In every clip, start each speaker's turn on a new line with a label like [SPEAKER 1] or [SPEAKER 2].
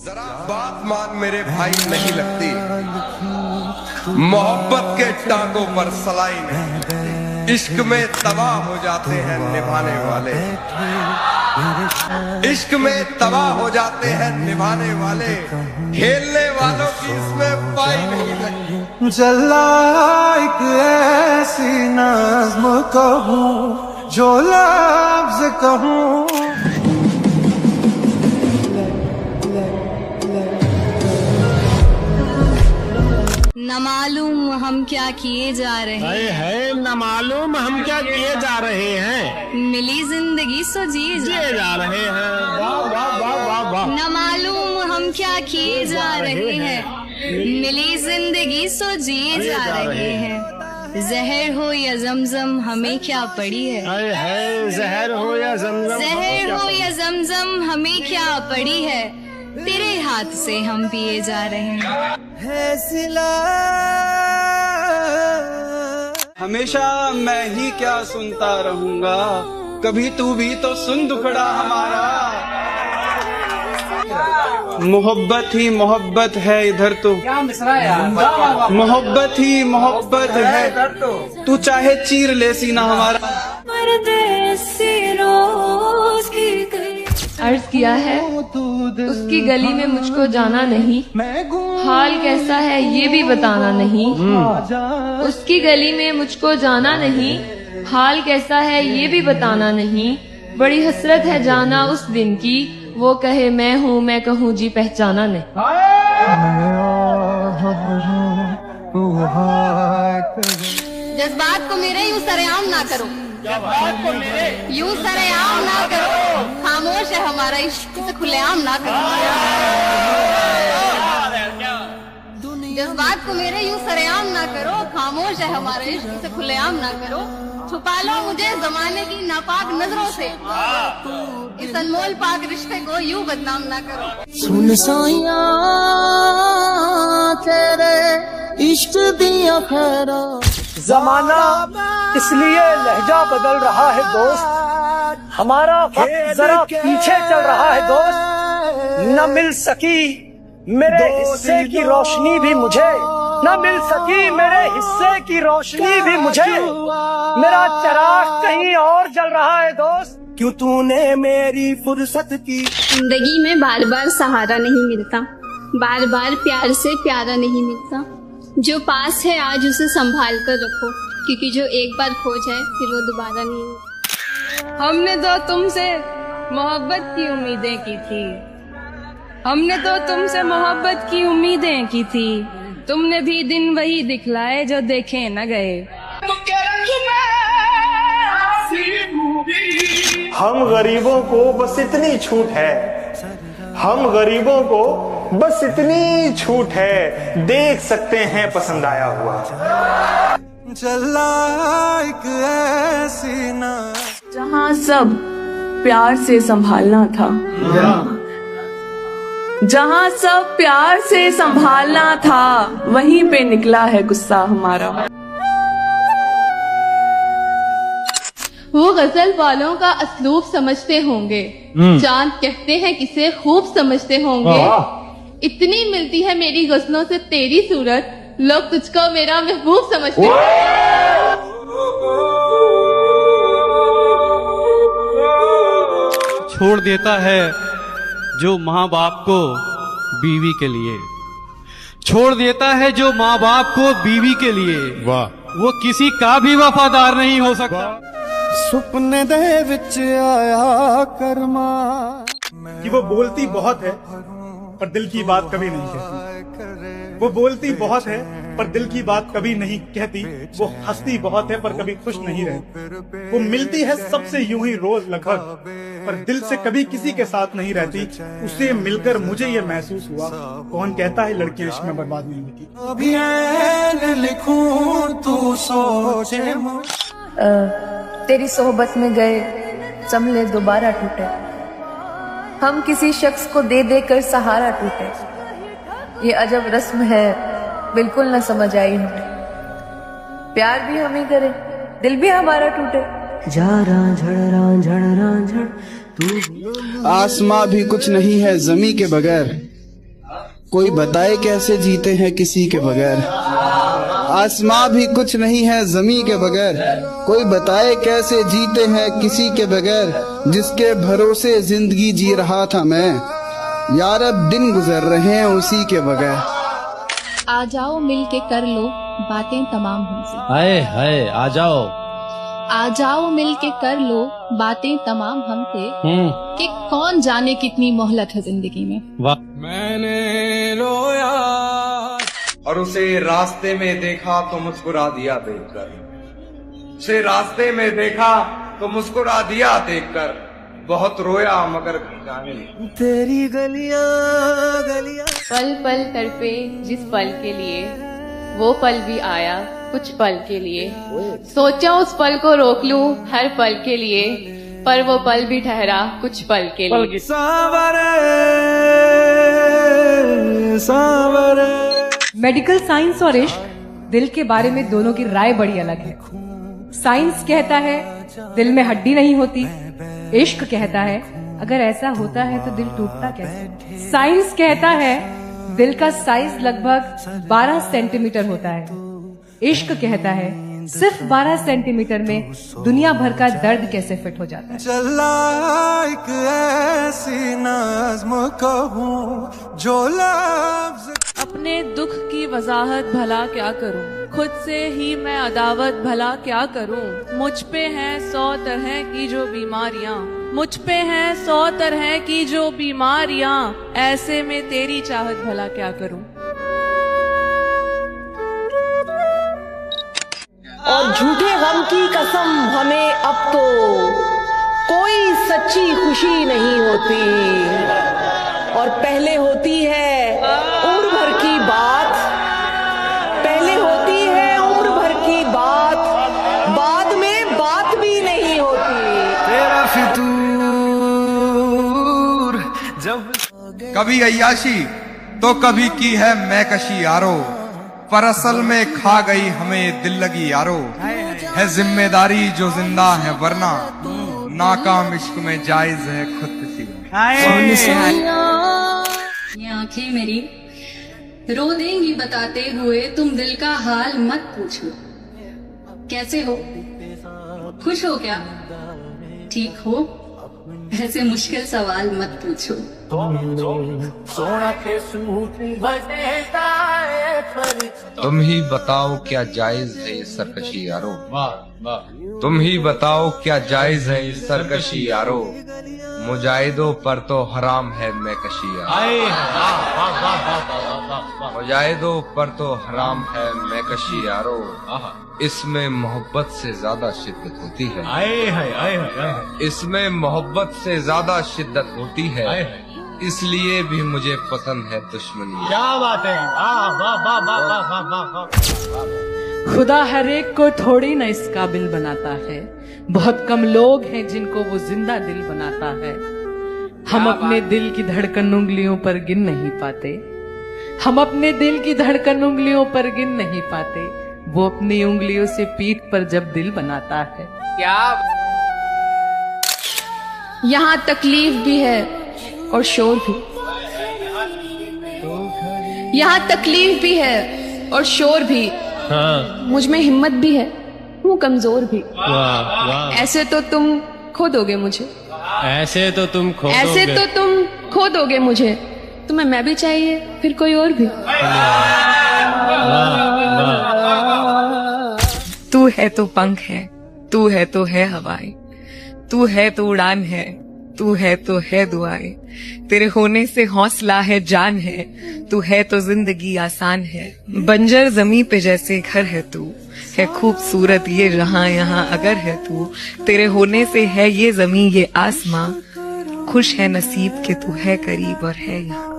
[SPEAKER 1] जरा बात मान मेरे भाई, नहीं लगती मोहब्बत के टांगों पर सलाई नहीं। इश्क में तबाह हो जाते हैं निभाने वाले, इश्क में तबाह हो जाते हैं निभाने वाले, खेलने वालों की इसमें पाई नहीं लगती।
[SPEAKER 2] चला एक ऐसी नज़्म कहूँ जो लफ्ज़ कहूँ।
[SPEAKER 3] न मालूम हम क्या किए जा रहे
[SPEAKER 4] हैं, न मालूम हम क्या किए जा रहे हैं,
[SPEAKER 3] मिली जिंदगी सो जिए
[SPEAKER 4] जा रहे हैं। वाह वाह वाह वाह वाह।
[SPEAKER 3] न मालूम हम क्या किए जा रहे हैं, मिली जिंदगी सो जिए जा रहे हैं। जहर हो या जमजम हमें क्या पड़ी है,
[SPEAKER 4] जहर हो या जमजम,
[SPEAKER 3] जहर हो या जमजम हमें क्या पड़ी है, तेरे हाथ से हम पिए जा रहे हैं।
[SPEAKER 5] हमेशा मैं ही क्या सुनता रहूंगा, कभी तू भी तो सुन दुखड़ा हमारा। मोहब्बत ही मोहब्बत है इधर तो, मोहब्बत ही मोहब्बत है, तू चाहे चीर ले सीना हमारा।
[SPEAKER 6] अर्ज किया है उसकी गली में मुझको जाना नहीं, हाल कैसा है ये भी बताना नहीं। उसकी गली में मुझको जाना नहीं, हाल कैसा है ये भी बताना नहीं। बड़ी हसरत है जाना उस दिन की, वो कहे मैं हूँ मैं कहूँ जी पहचाना नहीं।
[SPEAKER 3] जज्बात को मेरे यूं सरेआम ना करो, यूं सरेआम ना करो, खामोश है हमारा इश्क से खुलेआम ना करो। जज्बात को मेरे यूं सरेआम ना करो, खामोश है हमारा इश्क से खुलेआम ना करो। छुपा लो मुझे जमाने की नापाक नजरों से, इस अनमोल पाक रिश्ते को यूं बदनाम ना करो।
[SPEAKER 2] सुन साइया तेरे इश्क दिया खैरा।
[SPEAKER 7] जमाना इसलिए लहजा बदल रहा है दोस्त, हमारा वक्त जरा पीछे चल रहा है दोस्त। न मिल सकी मेरे हिस्से की रोशनी भी मुझे, न मिल सकी मेरे हिस्से की रोशनी भी मुझे। मेरा चिराग कहीं और जल रहा है दोस्त, क्यों तूने मेरी फुर्सत की।
[SPEAKER 3] जिंदगी में बार बार सहारा नहीं मिलता, बार बार प्यार से प्यारा नहीं मिलता। जो पास है आज उसे संभाल कर रखो, क्योंकि जो एक बार खो जाए फिर वो दोबारा नहीं मिलता। हमने तो तुमसे मोहब्बत की उम्मीदें की थी, हमने तो तुमसे मोहब्बत की उम्मीदें की थी। तुमने भी दिन वही दिखलाए जो देखे न गए।
[SPEAKER 7] हम गरीबों को बस इतनी छूट है, हम गरीबों को बस इतनी छूट है, देख सकते हैं पसंद आया हुआ।
[SPEAKER 2] चला एक ऐसी ना
[SPEAKER 6] जहाँ सब प्यार से संभालना था, जहाँ सब प्यार से संभालना था, वहीं पे निकला है गुस्सा हमारा। वो गजल वालों का असलूब समझते होंगे, चांद कहते हैं किसे खूब समझते होंगे। इतनी मिलती है मेरी गजलों से तेरी सूरत, लोग तुझको मेरा महबूब समझते हैं।
[SPEAKER 8] छोड़ देता है जो माँ बाप को बीवी के लिए, छोड़ देता है जो माँ बाप को बीवी के लिए।
[SPEAKER 4] वाह।
[SPEAKER 8] वो किसी का भी वफादार नहीं हो सकता।
[SPEAKER 2] सुपने दे विच आया कर्मा।
[SPEAKER 7] कि वो बोलती बहुत है पर दिल की बात कभी नहीं कहती, वो बोलती बहुत है पर दिल की बात कभी नहीं कहती। वो हंसती बहुत है पर कभी खुश नहीं रहती, वो मिलती है सबसे यूं ही रोज लगभग, पर दिल से कभी किसी के साथ नहीं रहती। उसे मिलकर मुझे ये महसूस हुआ, कौन कहता है लड़कियां इश्क में बर्बाद नहीं होती।
[SPEAKER 2] अभी लिखूं तू सोचे।
[SPEAKER 6] तेरी सोहबत में गए चमले दोबारा टूटे, हम किसी शख्स को दे दे कर सहारा टूटे। ये अजब रस्म है बिल्कुल न समझ आई हमें, प्यार भी हम ही करें दिल भी हमारा टूटे।
[SPEAKER 2] जा रांझड़ तू।
[SPEAKER 5] आसमां भी कुछ नहीं है जमी के बगैर, कोई बताए कैसे जीते हैं किसी के बगैर। आसमां भी कुछ नहीं है जमी के बगैर। कोई बताए कैसे जीते हैं किसी के बगैर। जिसके भरोसे जिंदगी जी रहा था मैं, यार अब दिन गुजर रहे हैं उसी के बगैर।
[SPEAKER 6] आ जाओ मिल के कर लो बातें तमाम हमसे।
[SPEAKER 4] हाय हाय आ जाओ।
[SPEAKER 6] आ जाओ मिल के कर लो बातें तमाम हमसे, कि कौन जाने कितनी मोहलत है जिंदगी में।
[SPEAKER 4] वाह।
[SPEAKER 2] मैंने रोया
[SPEAKER 1] और उसे रास्ते में देखा तो मुस्कुरा दिया देखकर। उसे रास्ते में देखा तो मुस्कुरा दिया देखकर। बहुत रोया मगर जाने
[SPEAKER 2] तेरी गलियां गलियां।
[SPEAKER 6] पल पल तड़पे जिस पल के लिए, वो पल भी आया कुछ पल के लिए। सोचा उस पल को रोक लूं हर पल के लिए, पर वो पल भी ठहरा कुछ पल के लिए।
[SPEAKER 2] सांवरे सांवरे।
[SPEAKER 9] मेडिकल साइंस और इश्क, दिल के बारे में दोनों की राय बड़ी अलग है। साइंस कहता है दिल में हड्डी नहीं होती, इश्क कहता है अगर ऐसा होता है तो दिल टूटता कैसे। साइंस कहता है दिल का साइज लगभग 12 सेंटीमीटर होता है, इश्क कहता है सिर्फ 12 सेंटीमीटर में दुनिया भर का दर्द कैसे फिट हो जाता है।
[SPEAKER 2] चला एक ऐसी नज़्म कहूं जो लफ्ज़।
[SPEAKER 6] अपने दुख की वजाहत भला क्या करूं, खुद से ही मैं अदावत भला क्या करूं। मुझ पे हैं 100 तरह की जो बीमारियां, मुझ पे हैं 100 तरह की जो बीमारियां, ऐसे में तेरी चाहत भला क्या करूं।
[SPEAKER 7] और झूठे गम की कसम हमें अब तो कोई सच्ची खुशी नहीं होती। और पहले होती है उम्र भर की बात, पहले होती है उम्र भर की बात, बाद में बात भी नहीं होती।
[SPEAKER 2] तेरा फितूर जब
[SPEAKER 1] कभी अय्याशी तो कभी की है मैकशी यारो। पर असल में खा गई हमें दिल लगी यारो। है जिम्मेदारी जो जिंदा है वरना नाकाम इश्क में जायज है खुदकुशी।
[SPEAKER 3] ये आंखें मेरी रो देंगी बताते हुए, तुम दिल का हाल मत पूछो। कैसे हो, खुश हो क्या, ठीक हो, ऐसे मुश्किल सवाल मत पूछो।
[SPEAKER 1] तुम ही बताओ क्या जायज है ये सरकशी यारो। तुम ही बताओ क्या जायज है ये सरकशी यारो। मुजाहिदों पर तो हराम है मैकशी यारो। मुजाहिदों पर तो हराम है मैकशी यारो। इसमें मोहब्बत से ज्यादा शिद्दत होती है। इसमें मोहब्बत से ज्यादा शिद्दत होती है। इसलिए भी मुझे पसंद है दुश्मनी।
[SPEAKER 4] क्या बात है।
[SPEAKER 9] खुदा हर एक को थोड़ी न इस काबिल बनाता है, बहुत कम लोग हैं जिनको वो जिंदा दिल बनाता है। हम अपने दिल की धड़कन उंगलियों पर गिन नहीं पाते, हम अपने दिल की धड़कन उंगलियों पर गिन नहीं पाते। वो अपनी उंगलियों से पीठ पर जब दिल बनाता है।
[SPEAKER 6] क्या यहाँ तकलीफ भी है और शोर भी, यहाँ तकलीफ भी है और शोर भी।
[SPEAKER 4] हाँ।
[SPEAKER 6] मुझ में हिम्मत भी है, हूँ कमजोर भी।
[SPEAKER 4] वाह वाह।
[SPEAKER 6] ऐसे तो तुम खो दोगे मुझे,
[SPEAKER 4] ऐसे तो तुम खो दोगे।
[SPEAKER 6] ऐसे तो तुम खो दोगे मुझे। तुम्हें मैं भी चाहिए फिर कोई और भी।
[SPEAKER 9] तू है तो पंख है, तू है तो है हवाएं, तू है तो उड़ान है, तू है तो है दुआएं। तेरे होने से हौसला है जान है, तू है तो जिंदगी आसान है। बंजर जमी पे जैसे घर है तू, है खूबसूरत ये जहां यहाँ अगर है तू। तेरे होने से है ये जमी ये आसमां, खुश है नसीब के तू है करीब और है यहाँ।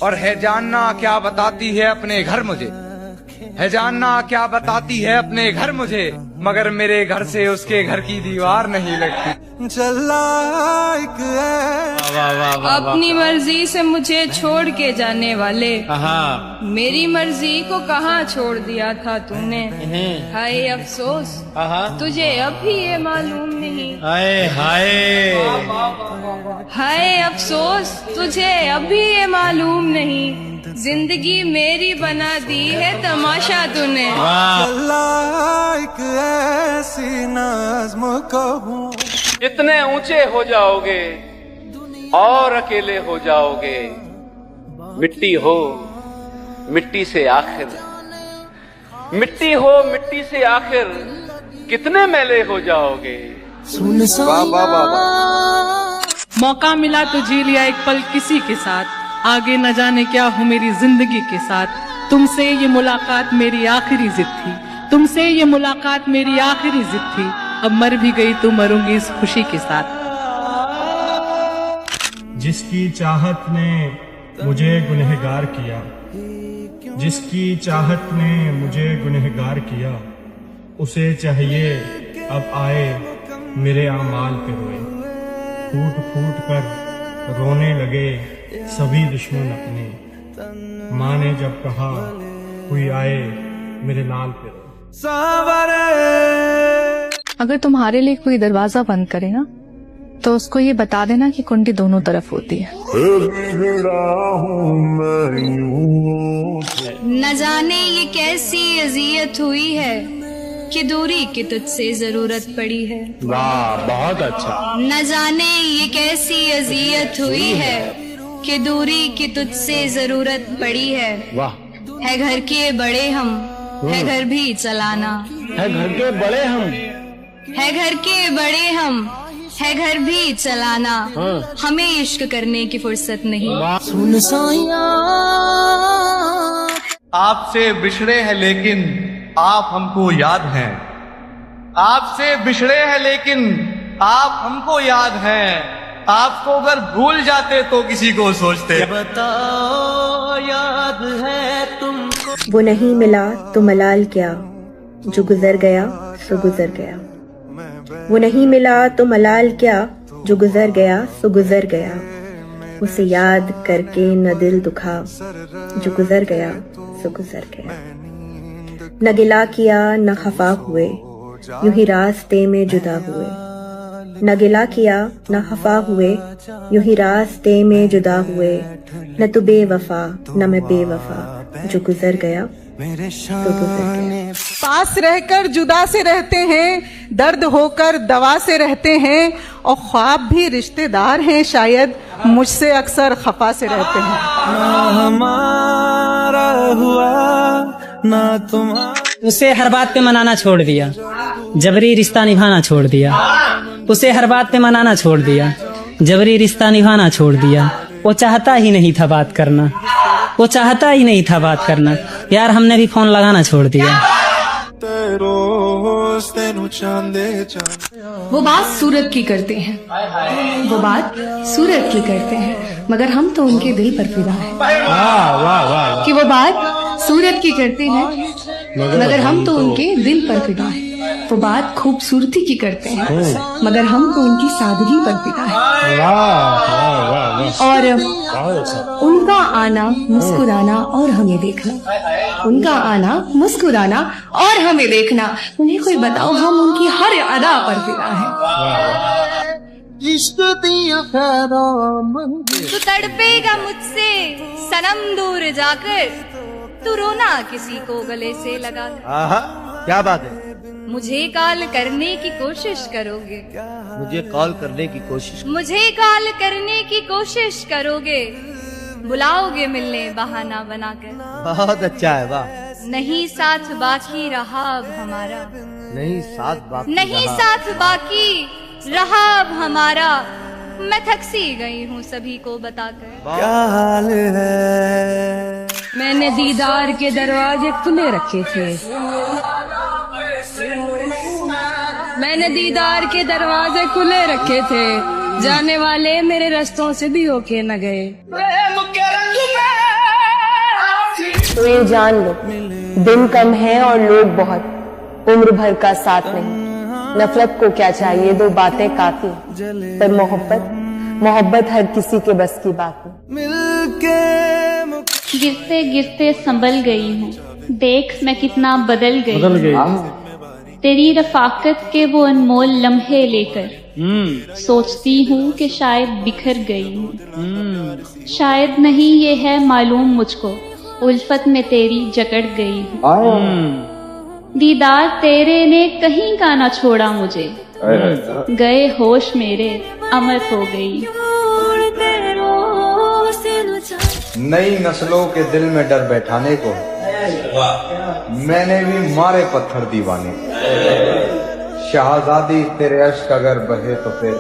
[SPEAKER 1] और है जानना क्या बताती है अपने घर मुझे, है जानना क्या बताती है अपने घर मुझे। मगर मेरे घर से उसके घर की दीवार नहीं लगती।
[SPEAKER 2] चला एक
[SPEAKER 3] अपनी मर्जी से मुझे छोड़ के जाने वाले, मेरी मर्जी को कहाँ छोड़ दिया था तूने। हाय अफसोस तुझे अब भी ये मालूम नहीं।
[SPEAKER 4] हाय हाय
[SPEAKER 6] हाय अफसोस तुझे अभी ये मालूम नहीं, जिंदगी मेरी बना दी है तमाशा तूने।
[SPEAKER 2] एक ऐसी नज़्म कहूं।
[SPEAKER 10] जितने ऊंचे हो जाओगे और अकेले हो जाओगे, मिट्टी हो मिट्टी से आखिर, मिट्टी हो मिट्टी से आखिर, कितने मैले हो जाओगे।
[SPEAKER 11] मौका मिला तो जी लिया एक पल किसी के साथ, आगे न जाने क्या हो मेरी जिंदगी के साथ। तुमसे ये मुलाकात मेरी आखिरी जिद थी, तुमसे ये मुलाकात मेरी आखिरी जिद थी। अब मर भी गई तो मरूंगी इस खुशी के साथ।
[SPEAKER 12] जिसकी चाहत ने मुझे गुनहगार किया, जिसकी चाहत ने मुझे गुनहगार किया, उसे चाहिए अब आए मेरे आमाल पे रोए। फूट फूट कर रोने लगे सभी दुश्मन अपने, माँ ने जब कहा कोई आए मेरे लाल पे रोए।
[SPEAKER 13] अगर तुम्हारे लिए कोई दरवाजा बंद करे ना, तो उसको ये बता देना कि कुंडी दोनों तरफ होती है।
[SPEAKER 3] न जाने ये कैसी अजियत हुई है कि दूरी की तुझसे जरूरत पड़ी है।
[SPEAKER 4] वाह, बहुत अच्छा।
[SPEAKER 3] न जाने ये कैसी अजियत हुई है कि दूरी की तुझसे जरूरत पड़ी है।
[SPEAKER 4] वाह।
[SPEAKER 3] है घर के बड़े हम, है घर भी चलाना।
[SPEAKER 4] है घर के बड़े हम,
[SPEAKER 3] है घर के बड़े हम, है घर भी चलाना। हमें इश्क करने की फुर्सत नहीं।
[SPEAKER 14] आपसे बिछड़े हैं लेकिन आप हमको याद हैं, आपसे बिछड़े हैं लेकिन आप हमको याद हैं। आपको अगर भूल जाते तो किसी को सोचते। बताओ याद है तुमको।
[SPEAKER 15] वो नहीं मिला तो मलाल क्या, जो गुजर गया सो गुजर गया। वो नहीं मिला तो मलाल क्या, जो गुजर गया सो गुजर गया। उसे याद करके न दिल दुखा, जो गुजर गया सो गुजर गया। न गिला किया न खफा हुए, यूं ही रास्ते में जुदा हुए। न गिला किया न खफा हुए, यूं ही रास्ते में जुदा हुए। न तू बेवफा न मैं बेवफा, जो गुजर गया तो गुजर गया।
[SPEAKER 11] पास रहकर जुदा से रहते हैं, दर्द होकर दवा से रहते हैं, और ख्वाब भी रिश्तेदार हैं शायद, मुझसे अक्सर खफा से रहते हैं।
[SPEAKER 2] हमारा हुआ ना तुम्हारा।
[SPEAKER 16] उसे हर बात पे मनाना छोड़ दिया, जबरी रिश्ता निभाना छोड़ दिया। उसे हर बात पे मनाना छोड़ दिया, जबरी रिश्ता निभाना छोड़ दिया। वो चाहता ही नहीं था बात करना, वो चाहता ही नहीं था बात करना। यार हमने भी फोन लगाना छोड़ दिया।
[SPEAKER 6] वो बात सूरत की करते हैं, वो बात सूरत की करते हैं, मगर हम तो उनके दिल पर फिदा हैं।
[SPEAKER 4] वाह वाह वाह।
[SPEAKER 6] कि वो बात सूरत की करते हैं, मगर हम तो उनके दिल पर फिदा हैं। वो बात खूबसूरती की करते हैं, मगर हम तो उनकी सादगी पर फिदा हैं। और उनका आना मुस्कुराना और हमें देखना, उनका आना मुस्कुराना और हमें देखना। उन्हें कोई बताओ, हम उनकी हर अदा पर फिदा हैं।
[SPEAKER 3] तू तड़पेगा मुझसे सनम दूर जाकर, तू रोना किसी को गले से लगाकर।
[SPEAKER 14] क्या बात है।
[SPEAKER 3] मुझे कॉल करने की कोशिश करोगे,
[SPEAKER 14] मुझे कॉल करने की कोशिश,
[SPEAKER 3] मुझे कॉल करने की कोशिश करोगे, बुलाओगे मिलने बहाना बनाकर।
[SPEAKER 14] बहुत अच्छा है। वाह।
[SPEAKER 3] नहीं साथ बाकी रहा अब हमारा,
[SPEAKER 14] नहीं साथ बाकी,
[SPEAKER 3] नहीं साथ बाकी रहा अब हमारा। मैं थक सी गई हूँ सभी को बताकर।
[SPEAKER 2] क्या हाल है।
[SPEAKER 6] मैंने दीदार के दरवाजे खुले रखे थे, मैंने दीदार के दरवाजे खुले रखे थे, जाने वाले मेरे रास्तों से भी होके न गए।
[SPEAKER 15] तो ये जान लो, दिन कम है और लोग बहुत, उम्र भर का साथ नहीं। नफरत को क्या चाहिए, दो बातें काफी, पर मोहब्बत, मोहब्बत हर किसी के बस की बात नहीं।
[SPEAKER 17] गिरते गिरते संभल गई हूँ, देख मैं कितना बदल गई। तेरी रफाकत के वो अनमोल लम्हे लेकर सोचती हूँ कि शायद बिखर गई हूँ। शायद नहीं ये है मालूम मुझको, उल्फत में तेरी जकड़ गई हूँ। दीदार तेरे ने कहीं का ना छोड़ा मुझे, गए होश मेरे अमर हो गई।
[SPEAKER 1] नई नस्लों के दिल में डर बैठाने को मैंने भी मारे पत्थर दीवाने। शहजादी तेरे अश्क अगर बहे तो फिर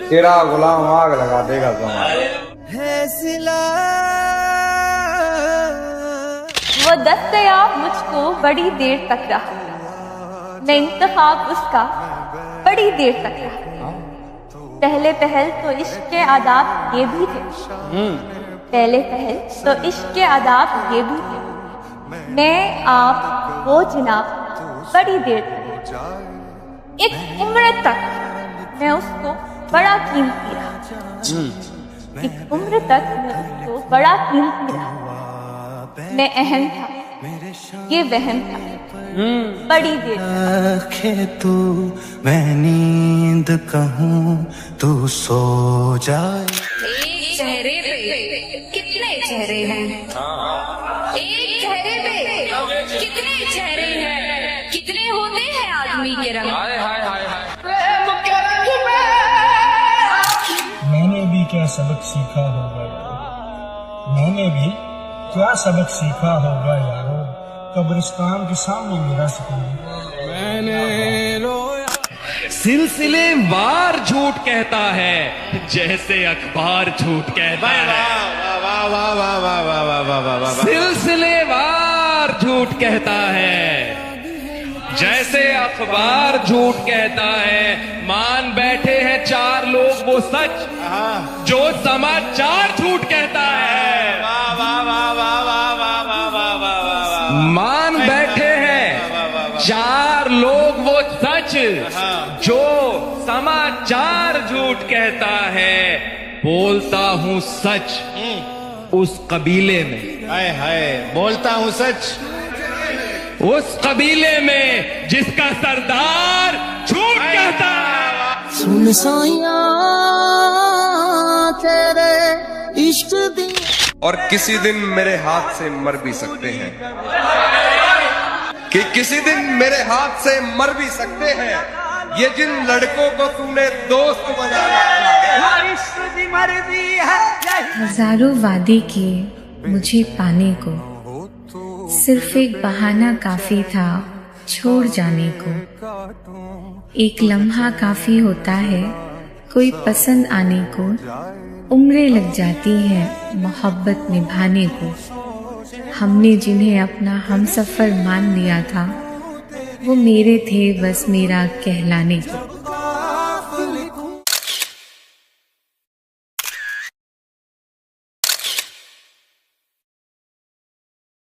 [SPEAKER 1] तेरा गुलाम आग लगा देगा ज़माना।
[SPEAKER 18] वो दस्तयाब मुझको बड़ी देर तक रहा, मैं इंतखाब उसका बड़ी देर तक रहा। पहले पहल तो इश्क के आदाब ये भी थे, पहले पहल तो इश्क के आदाब ये भी थे। मैं आप वो जनाब बड़ी देर तक, एक उम्र तक मैं उसको बड़ा कीमती रहा। एक उम्र तक मैं उसको बड़ा कीमती रहा। मैं अहम था, ये वहम था, बड़ी देर
[SPEAKER 2] रखे तू मैं नींद कहूँ तू सो जाए।
[SPEAKER 19] एक चेहरे पे कितने चेहरे हैं, एक चेहरे पे कितने चेहरे हैं, कितने होते हैं आदमी के रंग।
[SPEAKER 12] मैंने भी क्या सबक सीखा होगा यारो, मैंने भी क्या सबक सीखा होगा यारो, कब्रिस्तान के सामने मेरा सुकून।
[SPEAKER 20] सिलसिलेवार झूठ कहता है जैसे अखबार झूठ कहता है। सिलसिलेवार झूठ कहता है जैसे अखबार झूठ कहता है। मान बैठे हैं चार लोग वो सच जो समाचार झूठ कहता है। मान बैठे हैं चार लोग वो सच जो समाचार झूठ कहता है। बोलता हूँ सच उस कबीले में, हाय हाय बोलता हूँ सच उस कबीले में जिसका सरदार झूठ कहता है।
[SPEAKER 2] सुन सोया तेरे इश्क दी।
[SPEAKER 1] और किसी दिन मेरे हाथ से मर भी सकते हैं, कि किसी दिन मेरे हाथ से मर भी सकते हैं ये जिन लड़कों को तूने दोस्त बनाया।
[SPEAKER 21] हजारों वादे किए मुझे पाने को, सिर्फ एक बहाना काफी था छोड़ जाने को। एक लम्हा काफी होता है कोई पसंद आने को, उम्रें लग जाती हैं मोहब्बत निभाने को। हमने जिन्हें अपना हमसफर मान लिया था वो मेरे थे बस मेरा कहलाने को।